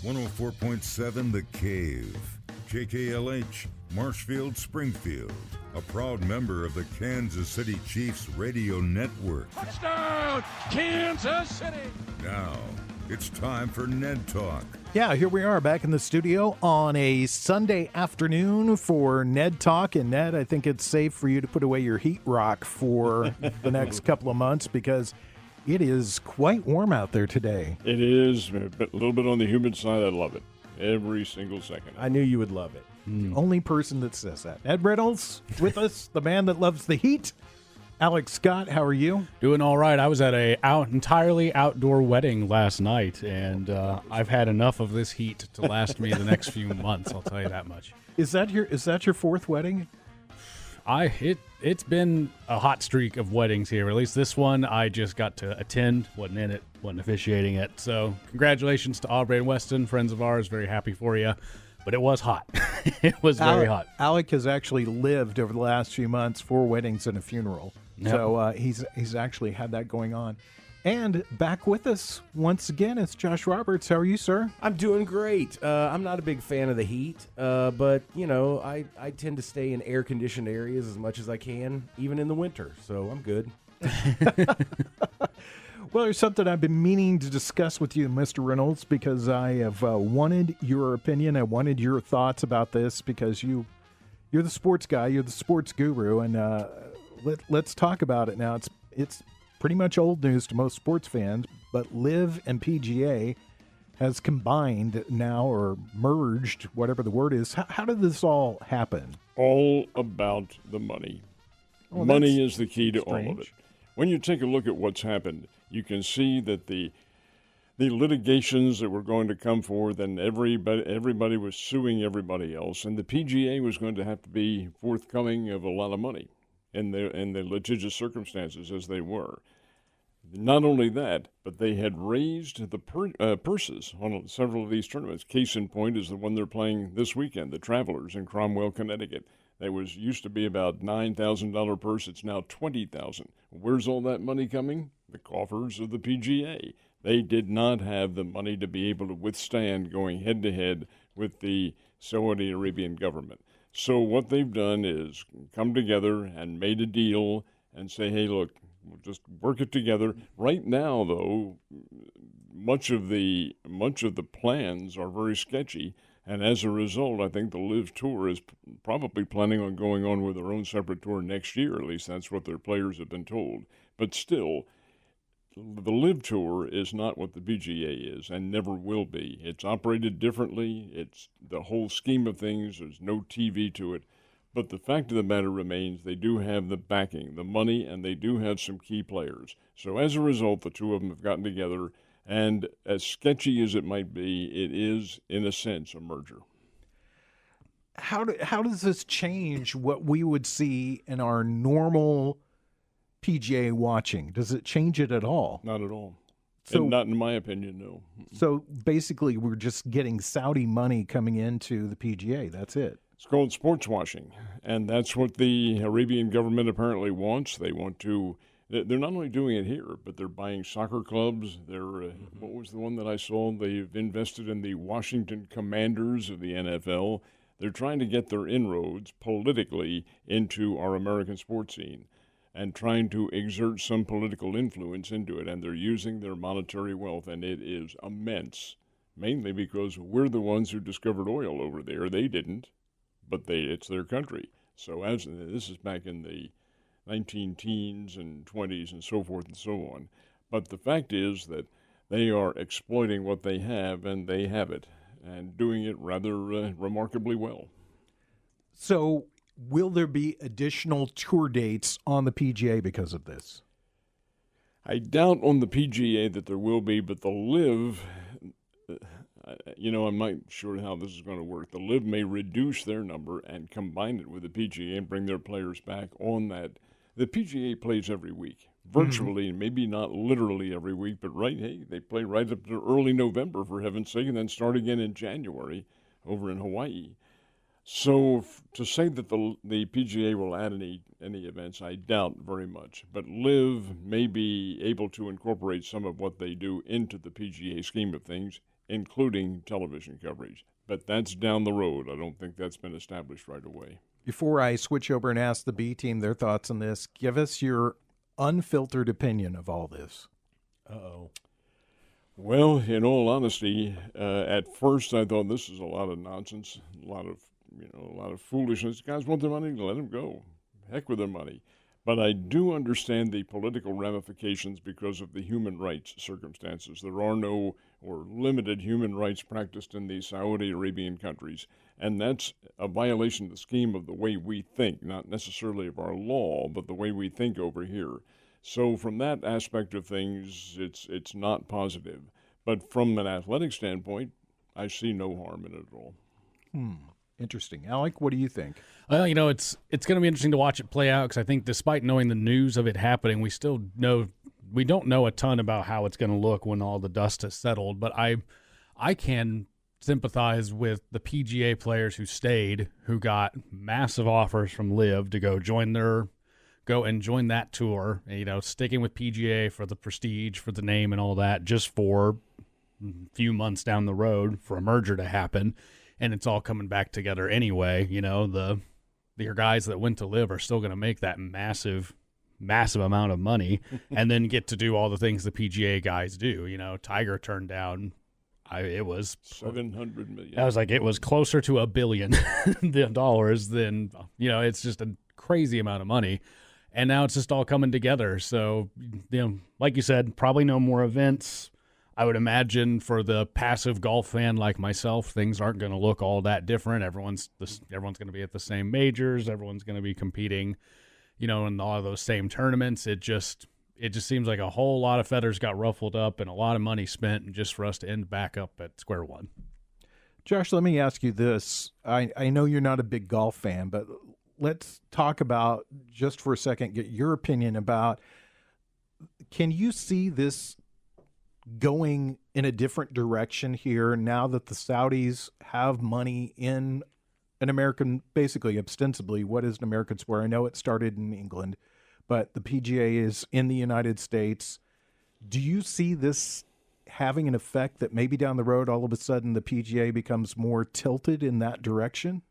104.7 The Cave, JKLH, Marshfield, Springfield, a proud member of the Kansas City Chiefs radio network. Touchdown, Kansas City! Now, it's time for Ned Talk. Yeah, here we are back in the studio on a Sunday afternoon for Ned Talk. And Ned, I think it's safe for you to put away your heat rock for the next couple of months because it is quite warm out there today. It is a little bit on the humid side. I love it every single second. I knew you would love it. Only person that says that. Ned Reynolds with us, the man that loves the heat. Alex Scott, how are you? Doing all right. I was at a entirely outdoor wedding last night, and I've had enough of this heat to last me the next few months. I'll tell you that much. Is that your fourth wedding? It's been a hot streak of weddings here. At least this one I just got to attend. Wasn't in it. Wasn't officiating it. So congratulations to Aubrey and Westen, friends of ours. Very happy for you. But it was hot. It was very hot. Alec has actually lived over the last few months 4 weddings and a funeral. Yep. So he's actually had that going on. And back with us once again, it's Josh Roberts. How are you, sir? I'm doing great. I'm not a big fan of the heat, but, you know, I tend to stay in air-conditioned areas as much as I can, even in the winter. So I'm good. Well, there's something I've been meaning to discuss with you, Mr. Reynolds, because I have wanted your opinion. I wanted your thoughts about this because you're the sports guy. You're the sports guru, and let's talk about it now. It's pretty much old news to most sports fans, but LIV and PGA has combined now or merged, whatever the word is. How did this all happen? All about the money. Oh, money is the key to all of strange. it. When you take a look at what's happened, you can see that the litigations that were going to come forth, and everybody was suing everybody else, and the PGA was going to have to be forthcoming of a lot of money in the litigious circumstances as they were. Not only that, but they had raised the purses on several of these tournaments. Case in point is the one they're playing this weekend, the Travelers in Cromwell, Connecticut. That used to be about $9,000 purse. It's now $20,000. Where's all that money coming? The coffers of the PGA. They did not have the money to be able to withstand going head-to-head with the Saudi Arabian government. So what they've done is come together and made a deal and say, hey, look, we'll just work it together. Right now, though, much of the plans are very sketchy. And as a result, I think the LIV Tour is probably planning on going on with their own separate tour next year. At least that's what their players have been told. But still, the LIV Tour is not what the PGA is and never will be. It's operated differently. It's the whole scheme of things. There's no TV to it. But the fact of the matter remains they do have the backing, the money, and they do have some key players. So as a result, the two of them have gotten together. And as sketchy as it might be, it is, in a sense, a merger. How does this change what we would see in our normal PGA watching? Does it change it at all? Not at all. So, and not in my opinion, no. So basically, we're just getting Saudi money coming into the PGA. That's it. It's called sports washing, and that's what the Arabian government apparently wants. They want to. They're not only doing it here, but they're buying soccer clubs. They're what was the one that I saw? They've invested in the Washington Commanders of the NFL. They're trying to get their inroads politically into our American sports scene and trying to exert some political influence into it. And they're using their monetary wealth, and it is immense, mainly because we're the ones who discovered oil over there. They didn't, but it's their country. So this is back in the 19-teens and 20s and so forth and so on. But the fact is that they are exploiting what they have, and they have it, and doing it rather remarkably well. So will there be additional tour dates on the PGA because of this? I doubt on the PGA that there will be, but the LIV, I'm not sure how this is going to work. The LIV may reduce their number and combine it with the PGA and bring their players back on that. The PGA plays every week, virtually, maybe not literally every week, but they play right up to early November, for heaven's sake, and then start again in January over in Hawaii. So to say that the PGA will add any events, I doubt very much. But LIV may be able to incorporate some of what they do into the PGA scheme of things including television coverage. But that's down the road. I don't think that's been established right away. Before I switch over and ask the B team their thoughts on this, give us your unfiltered opinion of all this. Uh-oh. Well, in all honesty, at first I thought this is a lot of nonsense, a lot of foolishness. Guys want their money, let them go. Heck with their money. But I do understand the political ramifications because of the human rights circumstances. There are no or limited human rights practiced in the Saudi Arabian countries, and that's a violation of the scheme of the way we think, not necessarily of our law, but the way we think over here. So from that aspect of things, it's not positive. But from an athletic standpoint, I see no harm in it at all. Interesting. Alec, what do you think? Well, it's going to be interesting to watch it play out because I think despite knowing the news of it happening, we don't know a ton about how it's going to look when all the dust has settled. But I can sympathize with the PGA players who stayed, who got massive offers from LIV to go and join that tour. Sticking with PGA for the prestige, for the name, and all that, just for a few months down the road for a merger to happen. And it's all coming back together anyway. Your guys that went to LIV are still going to make that massive amount of money and then get to do all the things the PGA guys do. Tiger turned down, it was $700 million. I was like, it was closer to $1 billion than, it's just a crazy amount of money. And now it's just all coming together. So, like you said, probably no more events. I would imagine for the passive golf fan like myself, things aren't going to look all that different. Everyone's going to be at the same majors. Everyone's going to be competing, in all of those same tournaments. It just seems like a whole lot of feathers got ruffled up and a lot of money spent just for us to end back up at square one. Josh, let me ask you this. I know you're not a big golf fan, but let's talk about, just for a second, get your opinion about, can you see this going in a different direction here now that the Saudis have money in an American, basically ostensibly, what is an American sport? I know it started in England, but the PGA is in the United States. Do you see this having an effect that maybe down the road, all of a sudden, the PGA becomes more tilted in that direction?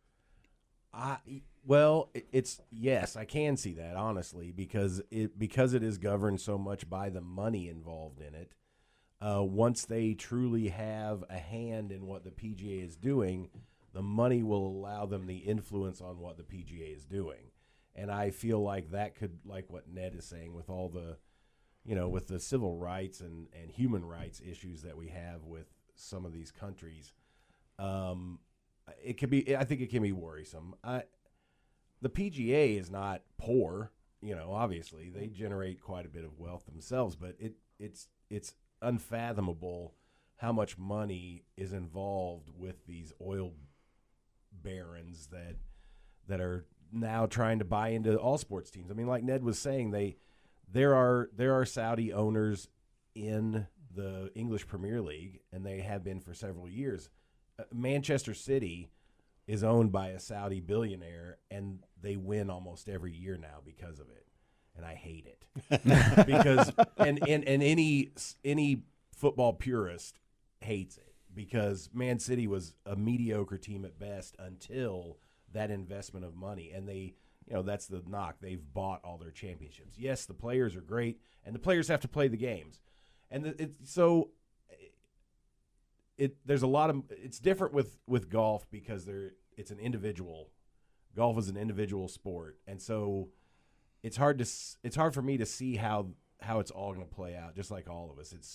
Yes, I can see that, honestly, because it is governed so much by the money involved in it. Once they truly have a hand in what the PGA is doing, the money will allow them the influence on what the PGA is doing. And I feel like that could, like what Ned is saying, with all the, with the civil rights and human rights issues that we have with some of these countries, I think it can be worrisome. The PGA is not poor, obviously they generate quite a bit of wealth themselves, but it's unfathomable how much money is involved with these oil barons that are now trying to buy into all sports teams. I mean, like Ned was saying, there are Saudi owners in the English Premier League, and they have been for several years. Manchester City is owned by a Saudi billionaire, and they win almost every year now because of it. And I hate it because and any football purist hates it, because Man City was a mediocre team at best until that investment of money, and they, that's the knock. They've bought all their championships. Yes, the players are great, and the players have to play the games, and there's a lot of, it's different with golf because it's an individual. Golf is an individual sport, and so it's hard for me to see how it's all going to play out. Just like all of us, it's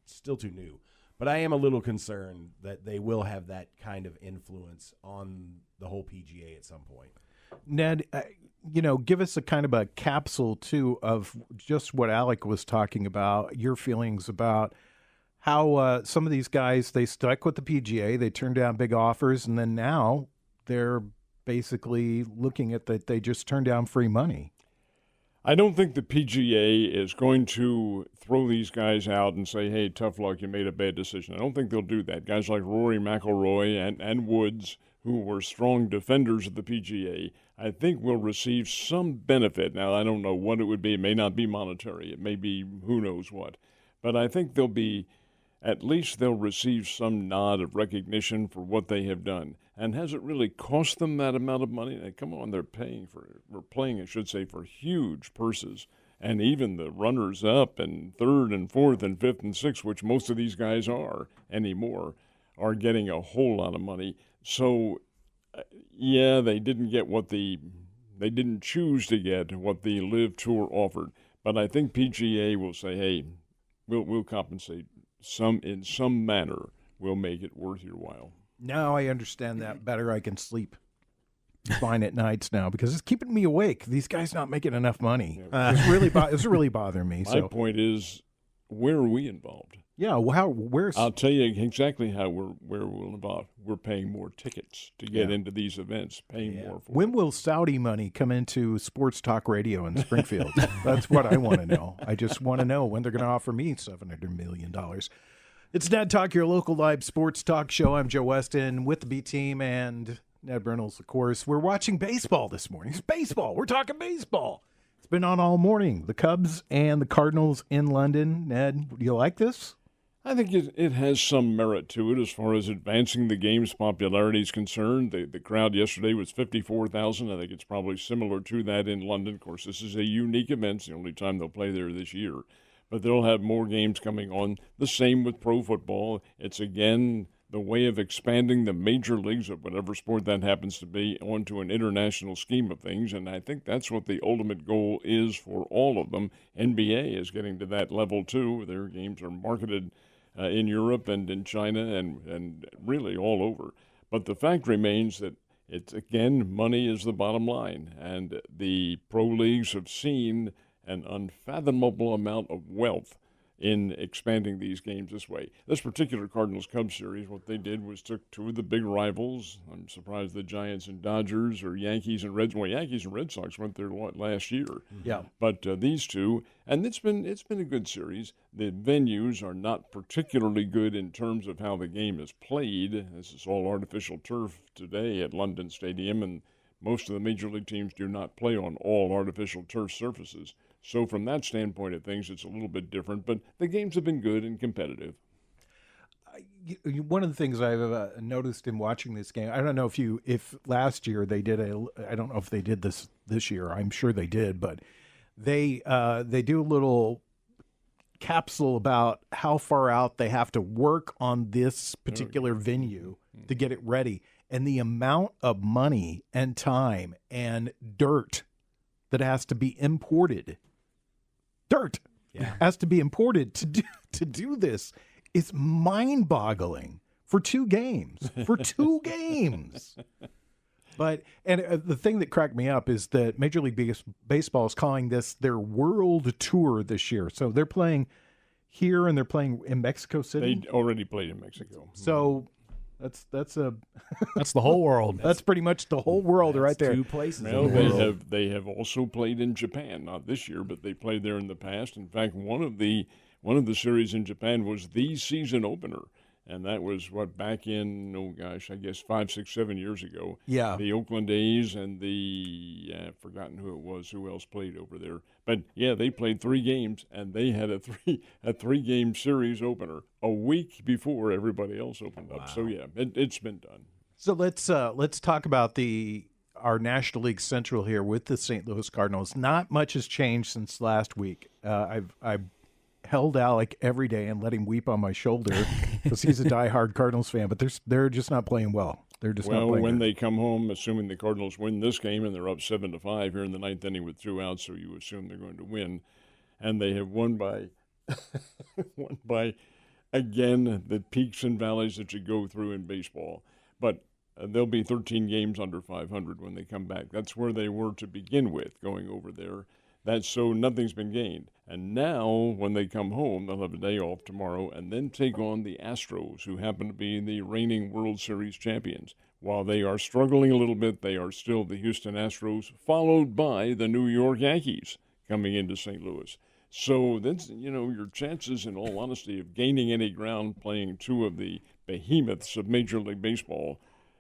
still too new. But I am a little concerned that they will have that kind of influence on the whole PGA at some point. Ned, give us a kind of a capsule too of just what Alec was talking about. Your feelings about how some of these guys, they stuck with the PGA, they turned down big offers, and then now they're basically looking at that they just turned down free money. I don't think the PGA is going to throw these guys out and say, hey, tough luck, you made a bad decision. I don't think they'll do that. Guys like Rory McIlroy and Woods, who were strong defenders of the PGA, I think will receive some benefit. Now, I don't know what it would be. It may not be monetary. It may be who knows what. But I think they'll be at least they'll receive some nod of recognition for what they have done. And has it really cost them that amount of money? Come on, they're playing, I should say, for huge purses. And even the runners up and third and fourth and fifth and sixth, which most of these guys are anymore, are getting a whole lot of money. So, yeah, they didn't choose to get what the Live Tour offered. But I think PGA will say, hey, we'll compensate in some manner. We'll make it worth your while. Now I understand that better. I can sleep fine at nights now because it's keeping me awake. These guys not making enough money. It's really bothering me. My point is, where are we involved? Yeah, where's? I'll tell you exactly how we're involved. We're paying more tickets to get into these events, paying more for When it. will Saudi money come into sports talk radio in Springfield? That's what I want to know. I just want to know when they're going to offer me $700 million. It's Ned Talk, your local live sports talk show. I'm Joe Westen with the B team and Ned Reynolds, of course. We're watching baseball this morning. It's baseball. We're talking baseball. It's been on all morning. The Cubs and the Cardinals in London. Ned, do you like this? I think it has some merit to it as far as advancing the game's popularity is concerned. The crowd yesterday was 54,000. I think it's probably similar to that in London. Of course, this is a unique event. It's the only time they'll play there this year. But they'll have more games coming on. The same with pro football. It's, again, the way of expanding the major leagues of whatever sport that happens to be onto an international scheme of things. And I think that's what the ultimate goal is for all of them. NBA is getting to that level, too. Their games are marketed in Europe and in China and really all over. But the fact remains that it's, again, money is the bottom line. And the pro leagues have seen an unfathomable amount of wealth in expanding these games this way. This particular Cardinals-Cubs series, what they did was took two of the big rivals. I'm surprised the Giants and Dodgers or Yankees and Red Sox went there last year. Yeah. But these two, and it's been a good series. The venues are not particularly good in terms of how the game is played. This is all artificial turf today at London Stadium, and most of the major league teams do not play on all artificial turf surfaces. So from that standpoint of things, it's a little bit different, but the games have been good and competitive. One of the things I've noticed in watching this game, I don't know if last year they did I don't know if they did this year. I'm sure they did, but they do a little capsule about how far out they have to work on this particular venue to get it ready, and the amount of money and time and dirt that has to be imported. Has to be imported to do this. It's mind-boggling for 2 games. But the thing that cracked me up is that Major League Baseball is calling this their World Tour this year. So they're playing here and they're playing in Mexico City. They already played in Mexico. So that's the whole world. That's pretty much the whole world right there. 2 places. Well, they have also played in Japan, not this year, but they played there in the past. In fact, one of the series in Japan was the season opener, and that was back in I guess 5, 6, 7 years ago. Yeah, the Oakland A's and I've forgotten who it was, who else played over there. But yeah, they played 3 games, and they had a 3-game series opener a week before everybody else opened up. So yeah, it's been done. So let's talk about our National League Central here with the St. Louis Cardinals. Not much has changed since last week. I've held Alec every day and let him weep on my shoulder because he's a diehard Cardinals fan, but they're just not playing well. They're just not playing when good. they come home, assuming the Cardinals win this game, and they're up 7-5 here in the 9th inning with 2 outs, so you assume they're going to win, and they have won by again the peaks and valleys that you go through in baseball. But they'll be 13 games under 500 when they come back. That's where they were to begin with, going over there. So nothing's been gained. And now, when they come home, they'll have a day off tomorrow and then take on the Astros, who happen to be the reigning World Series champions. While they are struggling a little bit, they are still the Houston Astros, followed by the New York Yankees coming into St. Louis. So that's, your chances, in all honesty, of gaining any ground playing 2 of the behemoths of Major League Baseball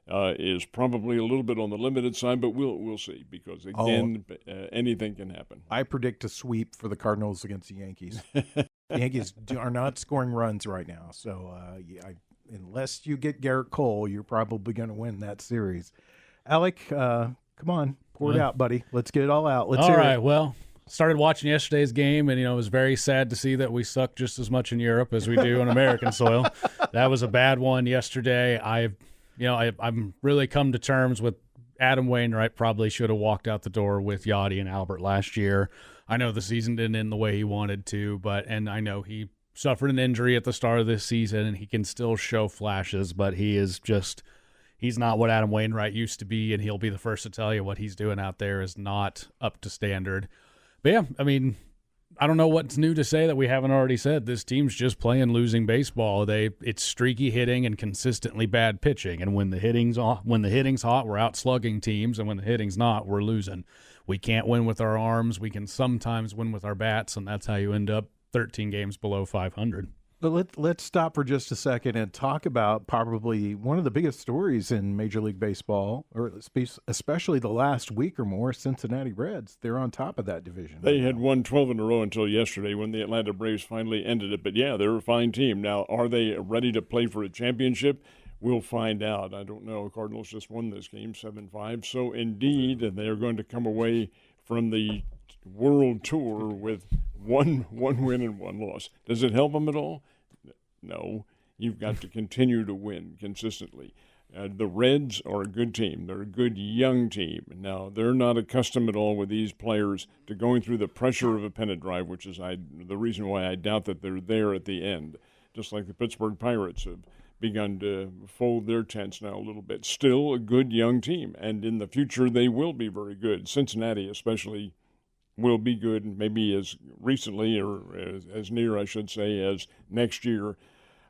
is probably a little bit on the limited side, but we'll see because, again, anything can happen. I predict a sweep for the Cardinals against the Yankees. The Yankees are not scoring runs right now, so unless you get Garrett Cole, you're probably going to win that series. Alec, come on, pour it out, buddy. Let's get it all out. Let's hear it. Well, started watching yesterday's game, and it was very sad to see that we suck just as much in Europe as we do on American soil. That was a bad one yesterday. I'm really come to terms with Adam Wainwright probably should have walked out the door with Yachty and Albert last year. I know the season didn't end the way he wanted to, and I know he suffered an injury at the start of this season, and he can still show flashes, but he's not what Adam Wainwright used to be, and he'll be the first to tell you what he's doing out there is not up to standard. But yeah, I mean, I don't know what's new to say that we haven't already said. This team's just playing losing baseball. It's streaky hitting and consistently bad pitching. And when the hitting's hot, we're out slugging teams, and when the hitting's not, we're losing. We can't win with our arms. We can sometimes win with our bats, and that's how you end up 13 games below 500. But let's stop for just a second and talk about probably one of the biggest stories in Major League Baseball, or especially the last week or more, Cincinnati Reds. They're on top of that division. They had won 12 in a row until yesterday when the Atlanta Braves finally ended it. But, yeah, they're a fine team. Now, are they ready to play for a championship? We'll find out. I don't know. Cardinals just won this game 7-5. So, indeed, they're going to come away from the World Tour with one win and one loss. Does it help them at all? No. You've got to continue to win consistently. The Reds are a good team. They're a good young team. Now, they're not accustomed at all with these players to going through the pressure of a pennant drive, which is the reason why I doubt that they're there at the end, just like the Pittsburgh Pirates have begun to fold their tents now a little bit. Still a good young team, and in the future they will be very good. Cincinnati especially will be good, maybe as recently or as near, I should say, as next year.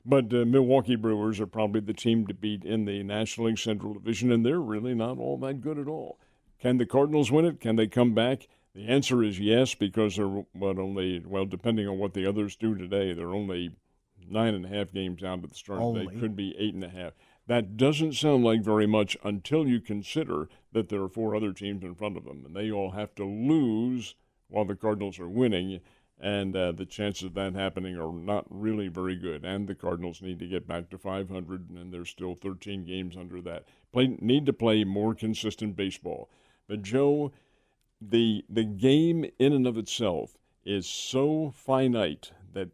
But Milwaukee Brewers are probably the team to beat in the National League Central Division, and they're really not all that good at all. Can the Cardinals win it? Can they come back? The answer is yes, because they're depending on what the others do today, they're only 9.5 games out at the start. They could be 8.5. That doesn't sound like very much until you consider that there are 4 other teams in front of them, and they all have to lose while the Cardinals are winning, and the chances of that happening are not really very good. And the Cardinals need to get back to 500, and there's still 13 games under that. Need to play more consistent baseball. But, Joe, the game in and of itself is so finite that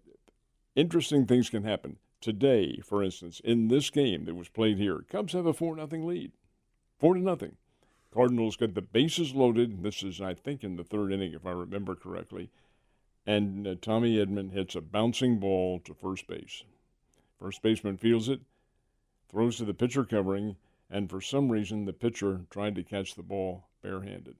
interesting things can happen. Today, for instance, in this game that was played here, Cubs have a 4-0 lead. 4-0. Cardinals got the bases loaded. This is, I think, in the 3rd inning, if I remember correctly. And Tommy Edman hits a bouncing ball to first base. First baseman fields it, throws to the pitcher covering, and for some reason the pitcher tried to catch the ball barehanded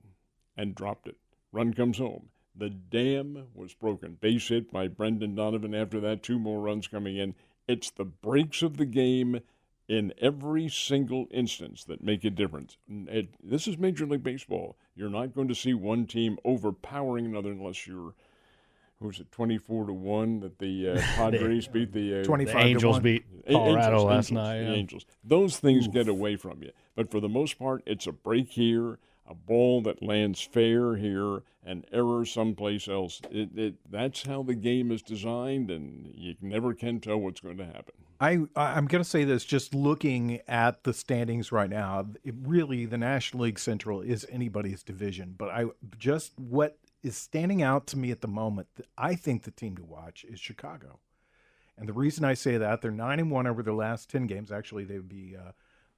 and dropped it. Run comes home. The dam was broken. Base hit by Brendan Donovan. After that, 2 more runs coming in. It's the breaks of the game in every single instance that make a difference. This is Major League Baseball. You're not going to see one team overpowering another unless you're, 24-1 that the Padres beat the 25 the Angels beat Colorado last night. The Angels. Those things get away from you. But for the most part, it's a break here, a ball that lands fair here, an error someplace else. That's how the game is designed, and you never can tell what's going to happen. I'm going to say this, just looking at the standings right now, really the National League Central is anybody's division. But what is standing out to me at the moment, I think the team to watch is Chicago. And the reason I say that, they're 9-1 over their last 10 games. Actually, they'd be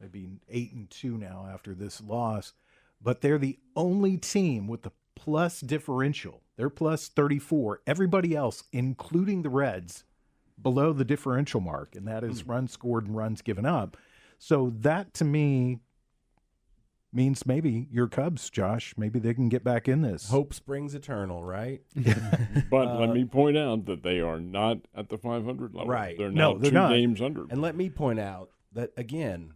8-2 now after this loss. But they're the only team with the plus differential. They're plus 34. Everybody else, including the Reds, below the differential mark, and that is runs scored and runs given up. So that, to me, means maybe your Cubs, Josh, maybe they can get back in this. Hope springs eternal, right? But let me point out that they are not at the 500 level. Right. They're now they're 2 not. games under. And let me point out that, again,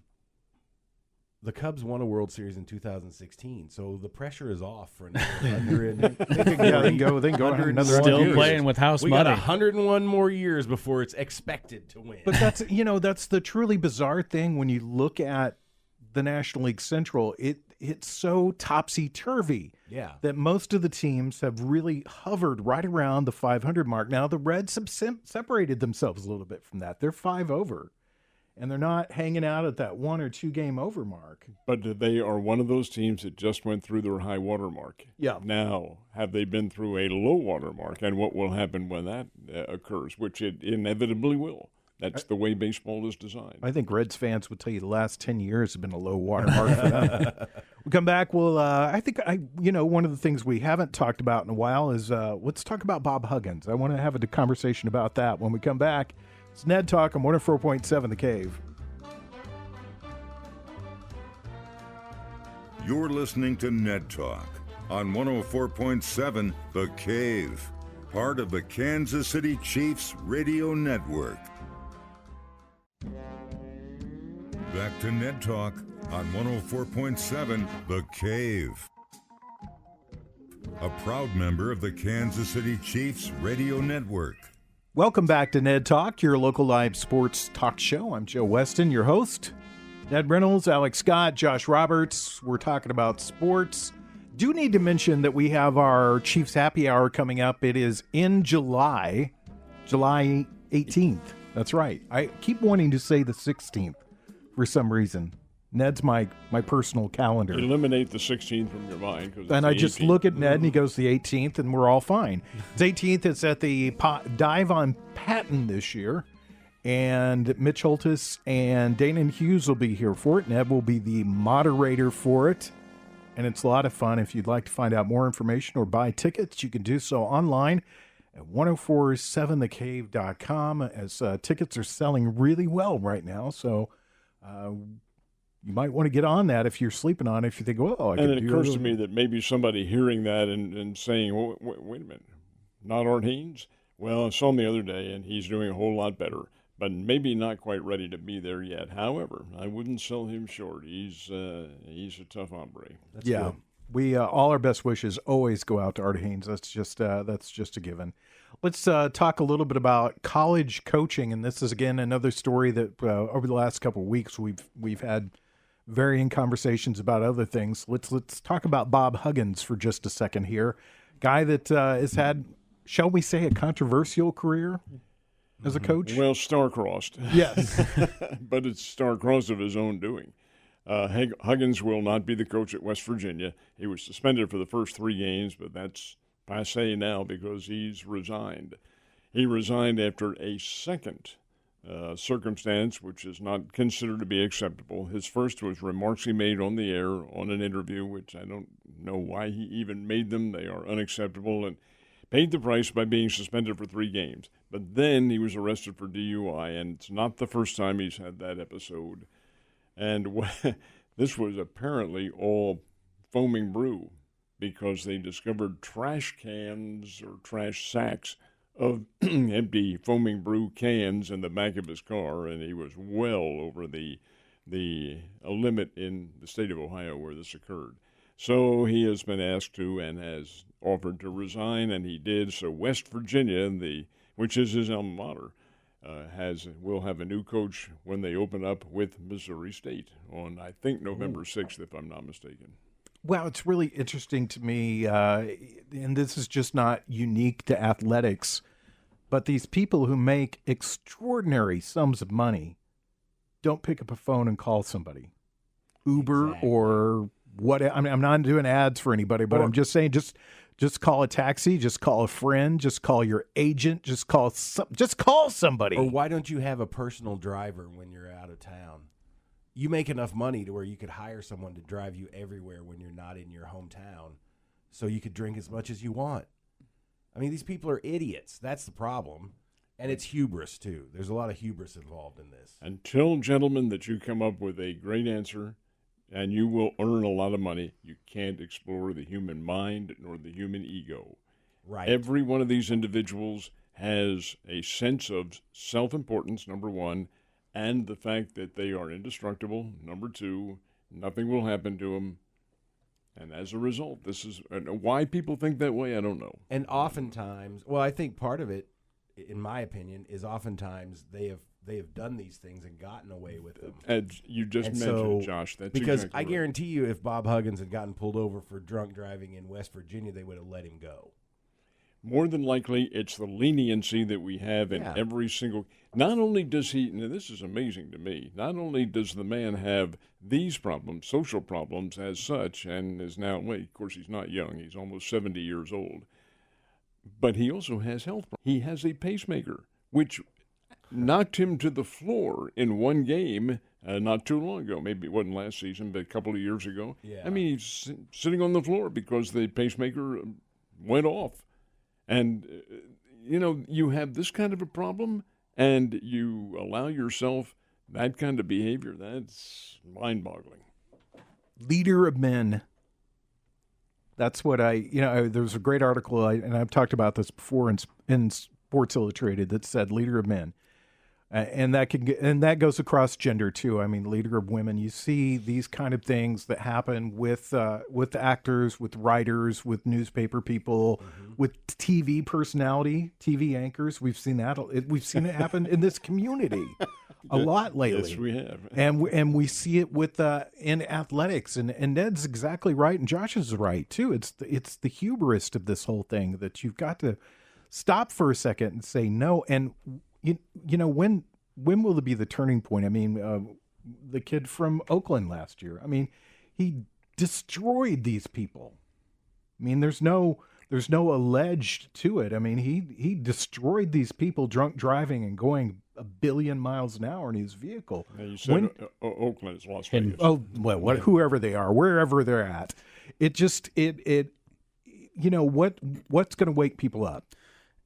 the Cubs won a World Series in 2016, so the pressure is off for another 100. They can go another Still 100 years. playing with house We money. got 101 more years before it's expected to win. But that's the truly bizarre thing when you look at the National League Central, it's so topsy-turvy that most of the teams have really hovered right around the 500 mark. Now, the Reds have separated themselves a little bit from that. They're 5 over, and they're not hanging out at that 1 or 2 game over mark. But they are one of those teams that just went through their high water mark. Yeah. Now, have they been through a low water mark, and what will happen when that occurs, which it inevitably will? That's the way baseball is designed. I think Reds fans would tell you the last 10 years have been a low water mark for them. We come back. Well, I think one of the things we haven't talked about in a while is let's talk about Bob Huggins. I want to have a conversation about that when we come back. It's Ned Talk on 104.7 The Cave. You're listening to Ned Talk on 104.7 The Cave, part of the Kansas City Chiefs radio network. Back to Ned Talk on 104.7 The Cave. A proud member of the Kansas City Chiefs radio network. Welcome back to Ned Talk, your local live sports talk show. I'm Joe Westen, your host. Ned Reynolds, Alex Scott, Josh Roberts. We're talking about sports. Do need to mention that we have our Chiefs Happy Hour coming up. It is in July 18th. That's right. I keep wanting to say the 16th for some reason. Ned's my personal calendar. Eliminate the 16th from your mind. And I just 18th. look at Ned, and he goes the 18th, and we're all fine. It's 18th. It's at the Dive on Patton this year. And Mitch Holtis and Dana Hughes will be here for it. Ned will be the moderator for it. And it's a lot of fun. If you'd like to find out more information or buy tickets, you can do so online at 1047thecave.com, as tickets are selling really well right now. So you might want to get on that if you're sleeping on it. If you think, well, and it occurs to me that maybe somebody hearing that and saying, well, wait a minute, not Art Haynes? Well, I saw him the other day, and he's doing a whole lot better, but maybe not quite ready to be there yet. However, I wouldn't sell him short. He's a tough hombre. That's good. We all our best wishes always go out to Art Haynes. That's just a given. Let's talk a little bit about college coaching, and this is again another story that over the last couple of weeks we've had varying conversations about other things. Let's talk about Bob Huggins for just a second here. Guy that has had, shall we say, a controversial career as a coach? Well, star-crossed. Yes. But it's star-crossed of his own doing. Huggins will not be the coach at West Virginia. He was suspended for the first 3 games, but that's passé now because he's resigned. He resigned after a second circumstance, which is not considered to be acceptable. His first was remarks he made on the air on an interview, which I don't know why he even made them. They are unacceptable, and paid the price by being suspended for 3 games. But then he was arrested for DUI, and it's not the first time he's had that episode. And this was apparently all foaming brew because they discovered trash cans or trash sacks of empty foaming brew cans in the back of his car, and he was well over the limit in the state of Ohio where this occurred. So he has been asked to and has offered to resign, and he did. So West Virginia, which is his alma mater, will have a new coach when they open up with Missouri State on, I think, November 6th, if I'm not mistaken. Well, it's really interesting to me, and this is just not unique to athletics, but these people who make extraordinary sums of money don't pick up a phone and call somebody. Uber or what? I mean, I'm not doing ads for anybody, but I'm just saying, just call a taxi, just call a friend, just call your agent, just call somebody. Or why don't you have a personal driver when you're out of town? You make enough money to where you could hire someone to drive you everywhere when you're not in your hometown, so you could drink as much as you want. I mean, these people are idiots. That's the problem. And it's hubris, too. There's a lot of hubris involved in this. Until, gentlemen, that you come up with a great answer and you will earn a lot of money, you can't explore the human mind nor the human ego. Right. Every one of these individuals has a sense of self-importance, number one, and the fact that they are indestructible, number two, nothing will happen to them. And as a result, this is why people think that way, I don't know. And oftentimes, well, I think part of it, in my opinion, is oftentimes they have they have done these things and gotten away with them. As you just mentioned, Josh, that's because exactly I right. guarantee you, if Bob Huggins had gotten pulled over for drunk driving in West Virginia, they would have let him go. More than likely, it's the leniency that we have in every single. Not only does he, now this is amazing to me, not only does the man have these problems, social problems as such, and is now, well, of course, he's not young, he's almost 70 years old, but he also has health problems. He has a pacemaker, which knocked him to the floor in one game not too long ago. Maybe it wasn't last season, but a couple of years ago. Yeah. I mean, he's sitting on the floor because the pacemaker went off. And, you have this kind of a problem, and you allow yourself that kind of behavior. That's mind-boggling. Leader of men. That's what there was a great article, and I've talked about this before in Sports Illustrated, that said leader of men. And that goes across gender too. I mean, leader of women. You see these kind of things that happen with actors, with writers, with newspaper people, with TV personality, TV anchors. We've seen that. We've seen it happen in this community a lot lately. Yes, we have. And we see it with in athletics. And Ned's exactly right, and Josh is right too. It's the hubris of this whole thing that you've got to stop for a second and say no. And when will it be the turning point? I mean, the kid from Oakland last year. I mean, he destroyed these people. I mean, there's no alleged to it. I mean, he destroyed these people drunk driving and going 1 billion miles an hour in his vehicle. Now you said Oakland is Las Vegas. Whoever they are, wherever they're at, what's going to wake people up?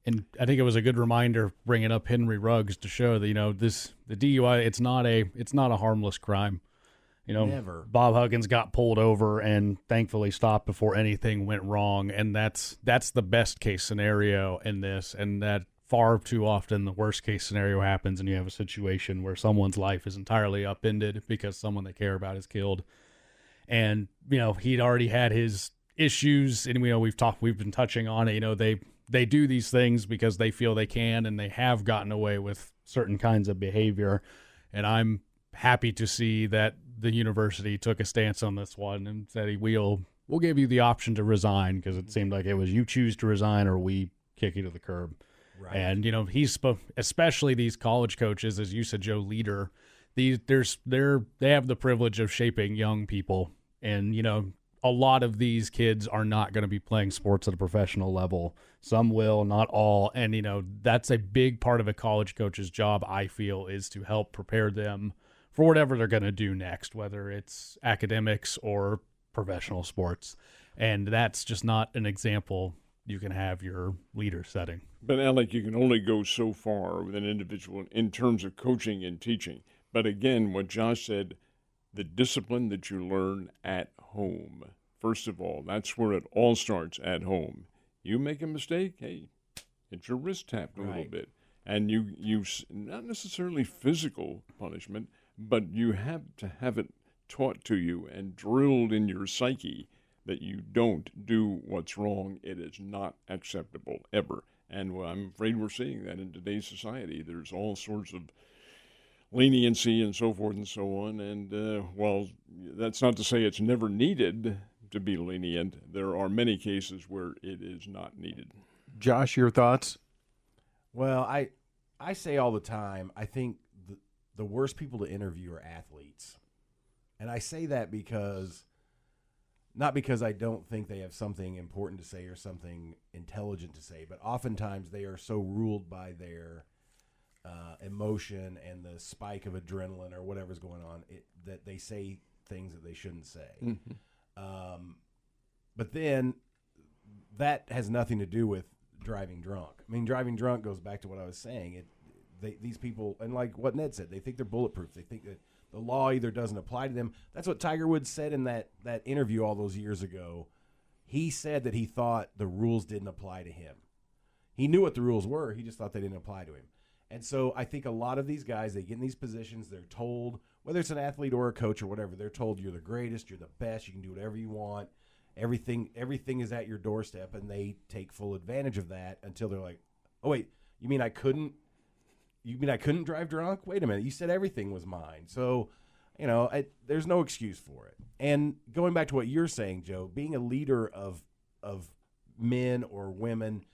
And I think it was a good reminder bringing up Henry Ruggs to show that the DUI it's not a harmless crime. Never. Bob Huggins got pulled over and thankfully stopped before anything went wrong, and that's the best case scenario in this. And that far too often the worst case scenario happens, and you have a situation where someone's life is entirely upended because someone they care about is killed. And he'd already had his issues, and we've been touching on it. They do these things because they feel they can, and they have gotten away with certain kinds of behavior. And I'm happy to see that the university took a stance on this one and said, we'll give you the option to resign, because it seemed like it was you choose to resign or we kick you to the curb. Right. And, especially these college coaches, as you said, Joe, leader, they have the privilege of shaping young people. And, a lot of these kids are not going to be playing sports at a professional level. Some will, not all. And, that's a big part of a college coach's job, I feel, is to help prepare them for whatever they're going to do next, whether it's academics or professional sports. And that's just not an example you can have your leader setting. But, Alec, you can only go so far with an individual in terms of coaching and teaching. But again, what Josh said, the discipline that you learn at home. First of all, that's where it all starts, at home. You make a mistake, hey, get your wrist tapped a little bit. And you not necessarily physical punishment, but you have to have it taught to you and drilled in your psyche that you don't do what's wrong. It is not acceptable, ever. And I'm afraid we're seeing that in today's society. There's all sorts of leniency and so forth and so on. And while that's not to say it's never needed to be lenient, there are many cases where it is not needed. Josh, your thoughts? Well, I say all the time, I think the worst people to interview are athletes. And I say that not because I don't think they have something important to say or something intelligent to say, but oftentimes they are so ruled by their emotion and the spike of adrenaline or whatever's going on that they say things that they shouldn't say. Mm-hmm. But then that has nothing to do with driving drunk. I mean, driving drunk goes back to what I was saying. These people, and like what Ned said, they think they're bulletproof. They think that the law either doesn't apply to them. That's what Tiger Woods said in that interview all those years ago. He said that he thought the rules didn't apply to him. He knew what the rules were. He just thought they didn't apply to him. And so I think a lot of these guys, they get in these positions, they're told, whether it's an athlete or a coach or whatever, they're told you're the greatest, you're the best, you can do whatever you want. Everything is at your doorstep, and they take full advantage of that until they're like, oh, wait, you mean I couldn't You mean I couldn't drive drunk? Wait a minute. You said everything was mine. So, there's no excuse for it. And going back to what you're saying, Joe, being a leader of men or women,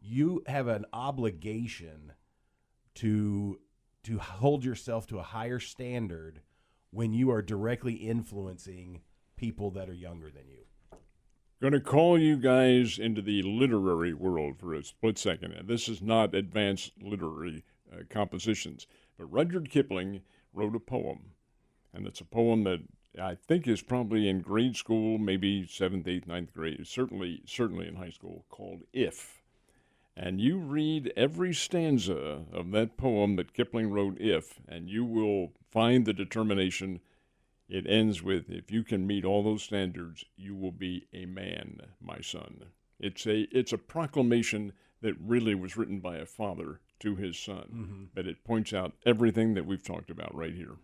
you have an obligation to hold yourself to a higher standard when you are directly influencing people that are younger than you. Going to call you guys into the literary world for a split second. And this is not advanced literary compositions, but Rudyard Kipling wrote a poem, and it's a poem that I think is probably in grade school, maybe 7th, 8th, 9th grade, certainly in high school, called If. And you read every stanza of that poem that Kipling wrote, If, and you will find the determination. It ends with, if you can meet all those standards, you will be a man, my son. It's a proclamation that really was written by a father to his son, but it points out everything that we've talked about right here.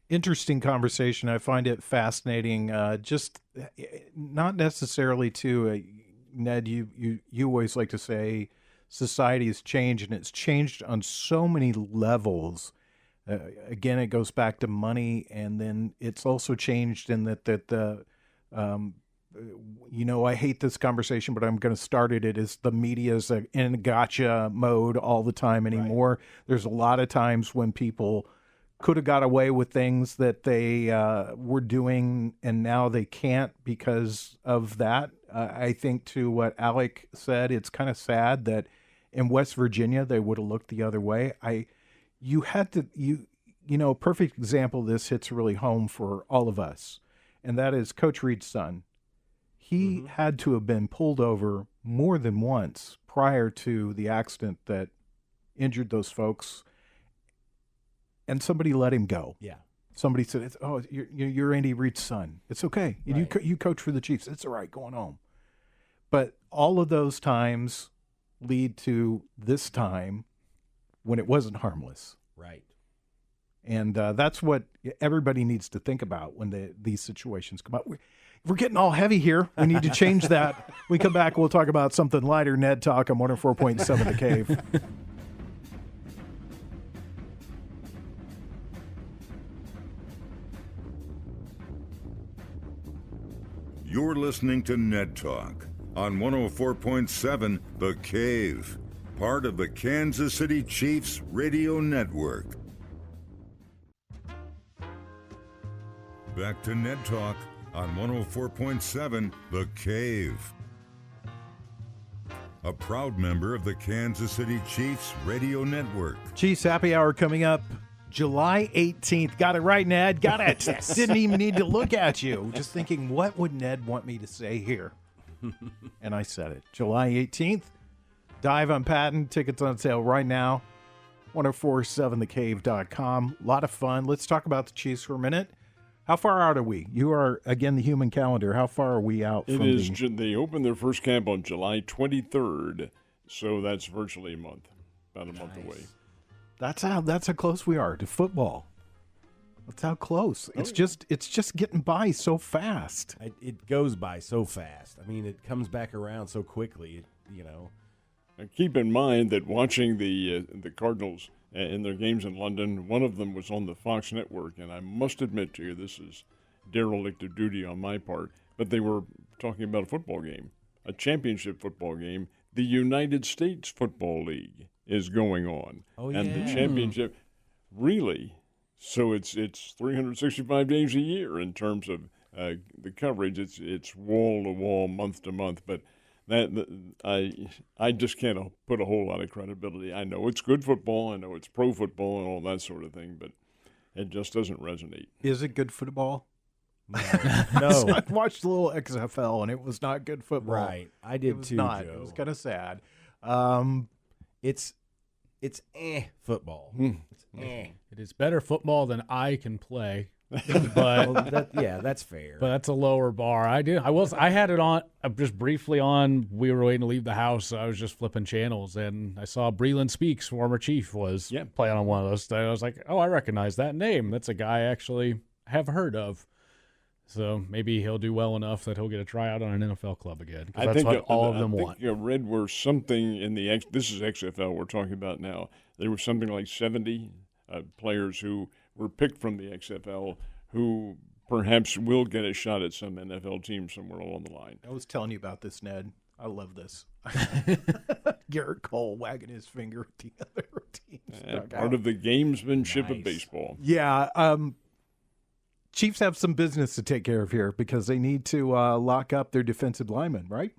Interesting conversation. I find it fascinating. Just not necessarily to Ned. You always like to say society has changed, and it's changed on so many levels. Again, it goes back to money, and then it's also changed in that I hate this conversation, but I'm going to start it. It is the media's in gotcha mode all the time anymore. Right. There's a lot of times when people could have got away with things that they were doing, and now they can't because of that. I think to what Alec said, it's kind of sad that in West Virginia they would have looked the other way. A perfect example of this hits really home for all of us, and that is Coach Reed's son. He had to have been pulled over more than once prior to the accident that injured those folks, and somebody let him go. Yeah. Somebody said, "Oh, you're Andy Reid's son. It's okay. Right. You coach for the Chiefs. It's all right. Going home." But all of those times lead to this time when it wasn't harmless. Right. And that's what everybody needs to think about when these situations come up. We're getting all heavy here. We need to change that. When we come back, we'll talk about something lighter. Ned Talk on 104.7 The Cave. You're listening to Ned Talk on 104.7 The Cave, part of the Kansas City Chiefs radio network. Back to Ned Talk on 104.7 The Cave. A proud member of the Kansas City Chiefs radio network. Chiefs Happy Hour coming up July 18th. Got it right, Ned. Got it. Yes. Didn't even need to look at you. Just thinking, what would Ned want me to say here? And I said it. July 18th. Dive on Patton. Tickets on sale right now. 1047thecave.com. A lot of fun. Let's talk about the Chiefs for a minute. How far out are we? You are, again, the human calendar. How far are we out from They opened their first camp on July 23rd, so that's virtually a month, about a month away. That's how close we are to football. That's how close. It's just getting by so fast. It goes by so fast. I mean, it comes back around so quickly, And keep in mind that watching the Cardinals in their games in London, one of them was on the Fox network, and I must admit to you, this is derelict of duty on my part, but they were talking about a football game, a championship football game. The United States Football League is going on. Oh, yeah. And the championship, really, so it's 365 days a year in terms of the coverage. It's wall to wall, month to month, but I just can't put a whole lot of credibility. I know it's good football, I know it's pro football and all that sort of thing, but it just doesn't resonate. Is it good football? No. I watched a little XFL and it was not good football. Right, I did too, not. Joe. It was kind of sad. It's football. It's It is better football than I can play. But that's fair. But that's a lower bar. I had it on just briefly on. We were waiting to leave the house. So I was just flipping channels, and I saw Breland Speaks, former Chief, was playing on one of those. I was like, oh, I recognize that name. That's a guy I actually have heard of. So maybe he'll do well enough that he'll get a tryout on an NFL club again. 'Cause I that's think what all of I them think want. I read where something in the this is XFL we're talking about now. There was something like 70 players who were picked from the XFL who perhaps will get a shot at some NFL team somewhere along the line. I was telling you about this, Ned. I love this. Garrett Cole wagging his finger at the other teams. Part of the gamesmanship of Nice. baseball. Yeah. Chiefs have some business to take care of here because they need to lock up their defensive linemen, right?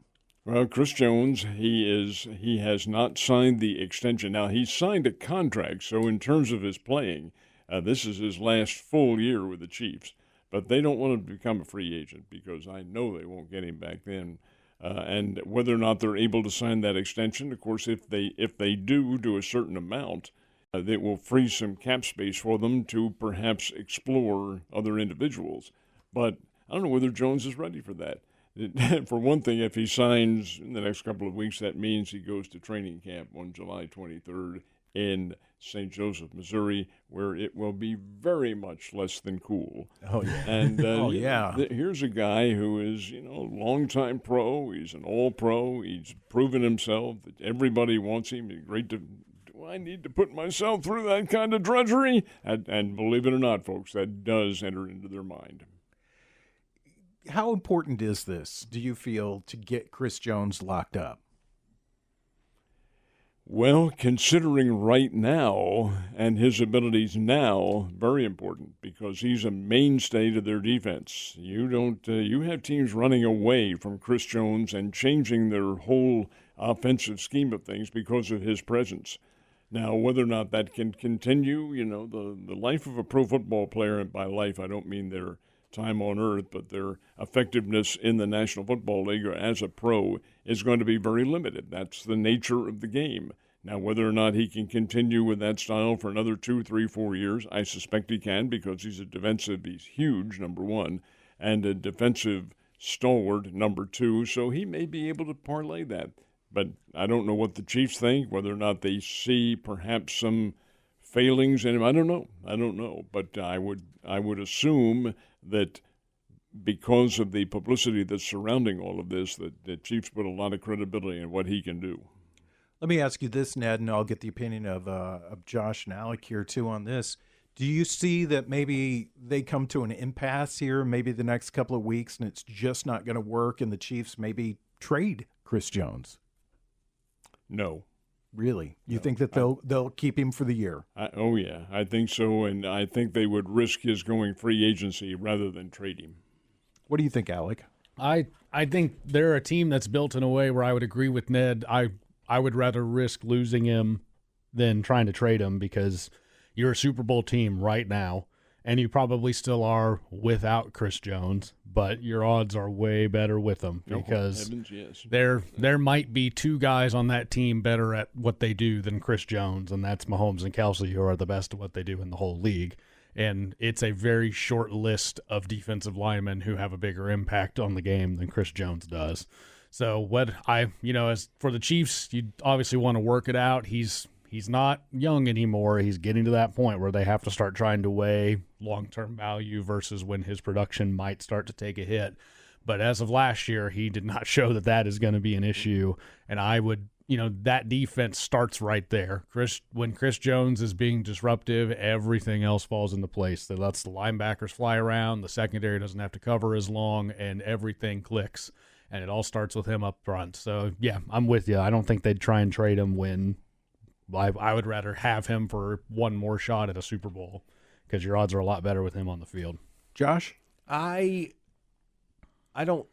Well, Chris Jones, he has not signed the extension. Now, he's signed a contract, so in terms of his playing, this is his last full year with the Chiefs. But they don't want him to become a free agent because I know they won't get him back then. And whether or not they're able to sign that extension, of course, if they do a certain amount, that will free some cap space for them to perhaps explore other individuals. But I don't know whether Jones is ready for that. For one thing, if he signs in the next couple of weeks, that means he goes to training camp on July 23rd in St. Joseph, Missouri, where it will be very much less than cool. Oh, yeah. And yeah. Here's a guy who is, a longtime pro. He's an all-pro. He's proven himself that everybody wants him. He's great to. Do I need to put myself through that kind of drudgery? And believe it or not, folks, that does enter into their mind. How important is this, do you feel, to get Chris Jones locked up? Well, considering right now and his abilities now, very important because he's a mainstay to their defense. You have teams running away from Chris Jones and changing their whole offensive scheme of things because of his presence. Now, whether or not that can continue, the life of a pro football player, and by life I don't mean their time on earth, but their effectiveness in the National Football League or as a pro is going to be very limited. That's the nature of the game. Now, whether or not he can continue with that style for another 2, 3, 4 years, I suspect he can because he's huge, number one, and a defensive stalwart, number two, so he may be able to parlay that. But I don't know what the Chiefs think, whether or not they see perhaps some failings in him. I don't know. But I would assume that because of the publicity that's surrounding all of this, that the Chiefs put a lot of credibility in what he can do. Let me ask you this, Ned, and I'll get the opinion of Josh and Alec here too on this. Do you see that maybe they come to an impasse here, maybe the next couple of weeks, and it's just not going to work, and the Chiefs maybe trade Chris Jones? No. Really? You think that they'll keep him for the year? Oh, yeah, I think so, and I think they would risk his going free agency rather than trade him. What do you think, Alec? I think they're a team that's built in a way where I would agree with Ned. I would rather risk losing him than trying to trade him because you're a Super Bowl team right now, and you probably still are without Chris Jones, but your odds are way better with him because yes. there might be two guys on that team better at what they do than Chris Jones, and that's Mahomes and Kelsey, who are the best at what they do in the whole league. And it's a very short list of defensive linemen who have a bigger impact on the game than Chris Jones does. So as for the Chiefs, you obviously want to work it out. He's not young anymore. He's getting to that point where they have to start trying to weigh long-term value versus when his production might start to take a hit. But as of last year, he did not show that is going to be an issue. And I would, that defense starts right there. When Chris Jones is being disruptive, everything else falls into place. That lets the linebackers fly around, the secondary doesn't have to cover as long, and everything clicks. And it all starts with him up front. So, yeah, I'm with you. I don't think they'd try and trade him when I would rather have him for one more shot at a Super Bowl because your odds are a lot better with him on the field. Josh? I don't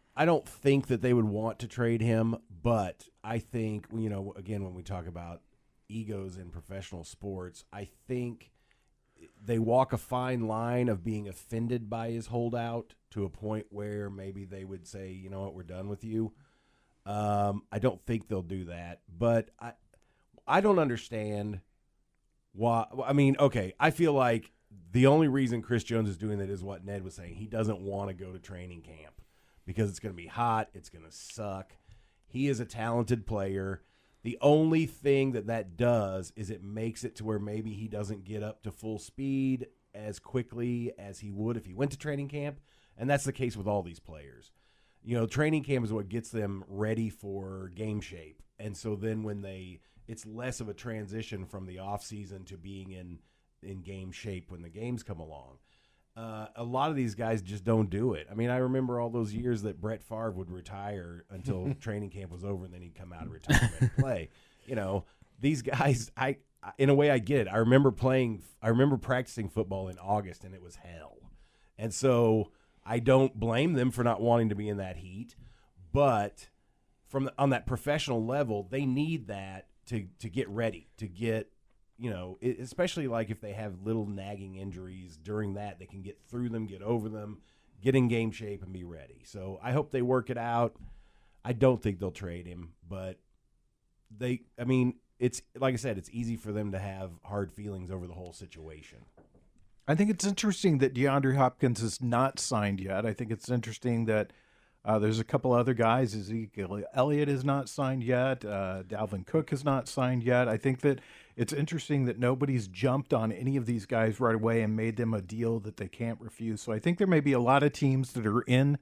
think that they would want to trade him, but I think, again, when we talk about egos in professional sports, I think they walk a fine line of being offended by his holdout to a point where maybe they would say, you know what, we're done with you. I don't think they'll do that, but I don't understand why. I mean, okay, I feel like the only reason Chris Jones is doing that is what Ned was saying. He doesn't want to go to training camp because it's going to be hot. It's going to suck. He is a talented player. The only thing that does is it makes it to where maybe he doesn't get up to full speed as quickly as he would if he went to training camp. And that's the case with all these players. You know, training camp is what gets them ready for game shape. And so then when it's less of a transition from the off season to being in game shape when the games come along. A lot of these guys just don't do it. I mean, I remember all those years that Brett Favre would retire until training camp was over, and then he'd come out of retirement and play. You know, these guys, in a way I get it. I remember practicing football in August, and it was hell. And so I don't blame them for not wanting to be in that heat, but on that professional level, they need that to get ready, to get, you know, especially like if they have little nagging injuries during that, they can get through them, get over them, get in game shape, and be ready. So I hope they work it out. I don't think they'll trade him, but it's like I said, it's easy for them to have hard feelings over the whole situation. I think it's interesting that DeAndre Hopkins is not signed yet. I think it's interesting that there's a couple other guys. Ezekiel Elliott is not signed yet. Dalvin Cook is not signed yet. I think that it's interesting that nobody's jumped on any of these guys right away and made them a deal that they can't refuse. So I think there may be a lot of teams that are in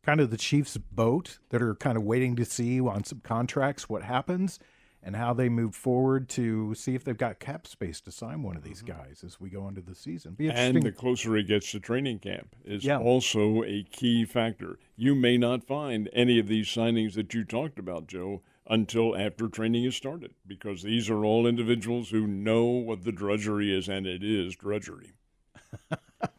kind of the Chiefs' boat that are kind of waiting to see on some contracts what happens and how they move forward to see if they've got cap space to sign one of these guys as we go into the season. And the closer it gets to training camp is also a key factor. You may not find any of these signings that you talked about, Joe, until after training is started, because these are all individuals who know what the drudgery is, and it is drudgery.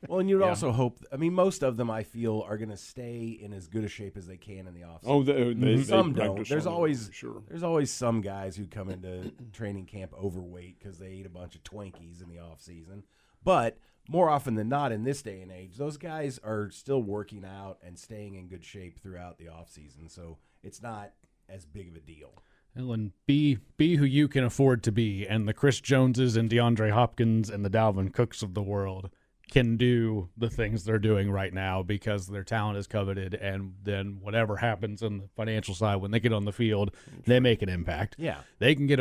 Well, and you'd also hope – I mean, most of them, I feel, are going to stay in as good a shape as they can in the offseason. Oh, they some don't. There's always some guys who come into training camp overweight because they ate a bunch of Twinkies in the offseason. But more often than not in this day and age, those guys are still working out and staying in good shape throughout the offseason. So it's not as big of a deal. And be who you can afford to be, and the Chris Joneses and DeAndre Hopkins and the Dalvin Cooks of the world can do the things they're doing right now because their talent is coveted, and then whatever happens on the financial side, when they get on the field, they make an impact. Yeah. They can get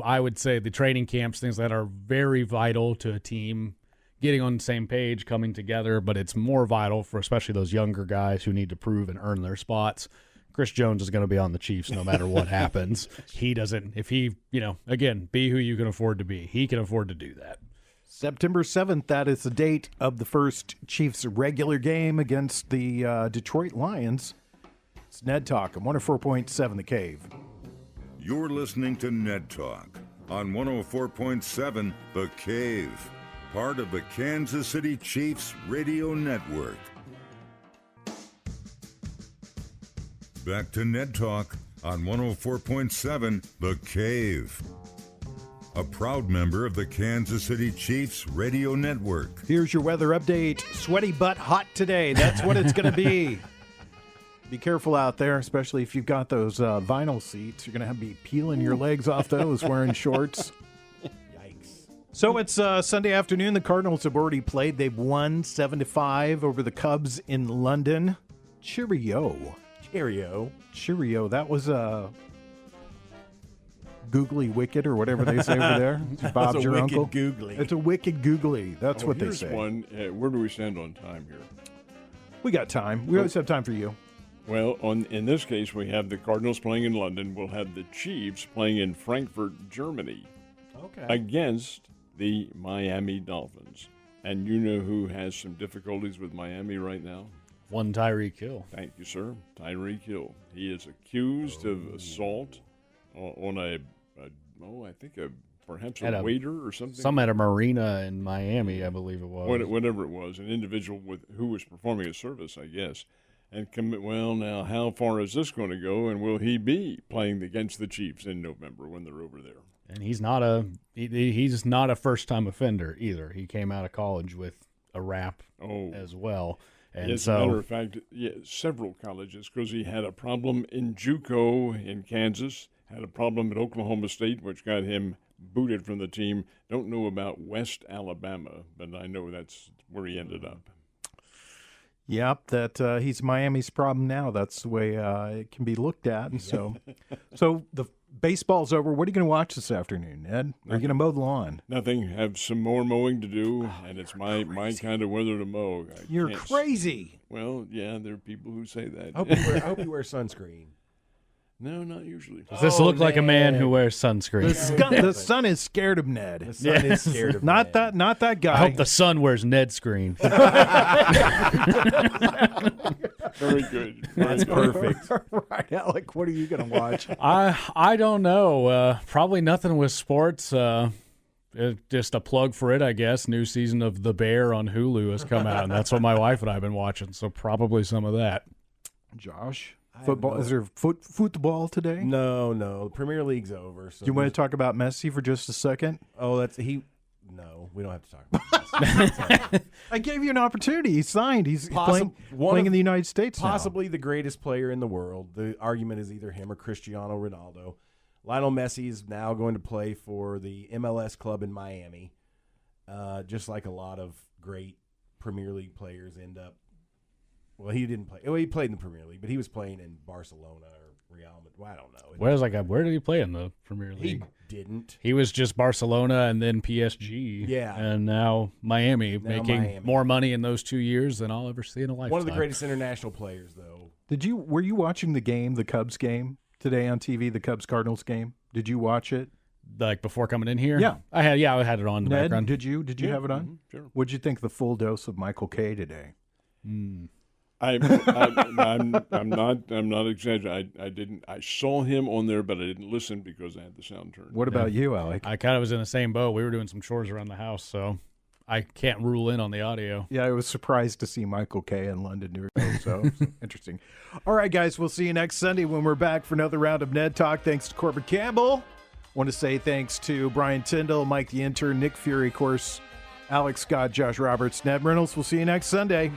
I would say the training camps, things that are very vital to a team getting on the same page, coming together, but it's more vital for especially those younger guys who need to prove and earn their spots. Chris Jones is going to be on the Chiefs no matter what happens. He doesn't, if he, again, be who you can afford to be. He can afford to do that. September 7th, that is the date of the first Chiefs regular game against the Detroit Lions. It's Ned Talk on 104.7 The Cave. You're listening to Ned Talk on 104.7 The Cave, part of the Kansas City Chiefs Radio Network. Back to Ned Talk on 104.7 The Cave, a proud member of the Kansas City Chiefs Radio Network. Here's your weather update. Sweaty but hot today. That's what it's going to be. Be careful out there, especially if you've got those vinyl seats. You're going to have to be peeling your legs off those wearing shorts. Yikes. So it's Sunday afternoon. The Cardinals have already played. They've won 7-5 over the Cubs in London. Cheerio. Cheerio. That was a googly wicked or whatever they say over there. Bob's your uncle. Googly. It's a wicked googly. That's what they here's say. One. Where do we stand on time here? We got time. We always have time for you. Well, in this case, we have the Cardinals playing in London. We'll have the Chiefs playing in Frankfurt, Germany, against the Miami Dolphins. And you know who has some difficulties with Miami right now? One Tyreek Hill. Thank you, sir. Tyreek Hill. He is accused of assault on perhaps a waiter or something. Some at a marina in Miami, I believe it was. Whatever it was, an individual who was performing a service, I guess. And now how far is this going to go, and will he be playing against the Chiefs in November when they're over there? And he's not a first-time offender either. He came out of college with a rap as well. And as a matter of fact, several colleges, because he had a problem in JUCO in Kansas, had a problem at Oklahoma State, which got him booted from the team. Don't know about West Alabama, but I know that's where he ended up. Yep, that he's Miami's problem now. That's the way it can be looked at. And so the Baseball's over. What are you going to watch this afternoon, Ned? Are you going to mow the lawn? Nothing. Have some more mowing to do, and it's my kind of weather to mow. You're crazy. Well, yeah, there are people who say that. I hope you wear sunscreen. No, not usually. Does this look like a man who wears sunscreen? The sun is scared of Ned. The sun is scared of Not Ned. that guy. I hope the sun wears Ned screen. Very good. That's perfect. Right, Alec, what are you going to watch? I don't know. Probably nothing with sports. Just a plug for it, I guess. New season of The Bear on Hulu has come out, and that's what my wife and I have been watching. So probably some of that. Josh, football. Is there football today? No. Premier League's over. So Do you want to talk about Messi for just a second? Oh, No, we don't have to talk about this. I gave you an opportunity. He signed. He's playing of- in the United States now. Possibly the greatest player in the world. The argument is either him or Cristiano Ronaldo. Lionel Messi is now going to play for the MLS club in Miami. Just like a lot of great Premier League players end up. Well, he didn't play. Well, he played in the Premier League, but he was playing in Barcelona or Real Madrid. Well, I don't know. Where did he play in the Premier He League? didn't. He was just Barcelona and then PSG. Yeah. And now Miami, making more money in those 2 years than I'll ever see in a lifetime. One of the greatest international players, though. Were you watching the Cubs game today on TV? The Cubs Cardinals game. Did you watch it? Like before coming in here? Yeah. I had it on in the Ned, background. did you have it on? Mm-hmm, sure. What'd you think of the full dose of Michael K today? I'm not exaggerating. I saw him on there, but I didn't listen because I had the sound turned. What about you, Alec? I kind of was in the same boat. We were doing some chores around the house, so I can't rule in on the audio. Yeah, I was surprised to see Michael K in London, New York. So interesting. All right, guys, we'll see you next Sunday when we're back for another round of Ned Talk. Thanks to Corbett Campbell. Want to say thanks to Brian Tyndall, Mike the Intern, Nick Fury, of course, Alex Scott, Josh Roberts, Ned Reynolds. We'll see you next Sunday.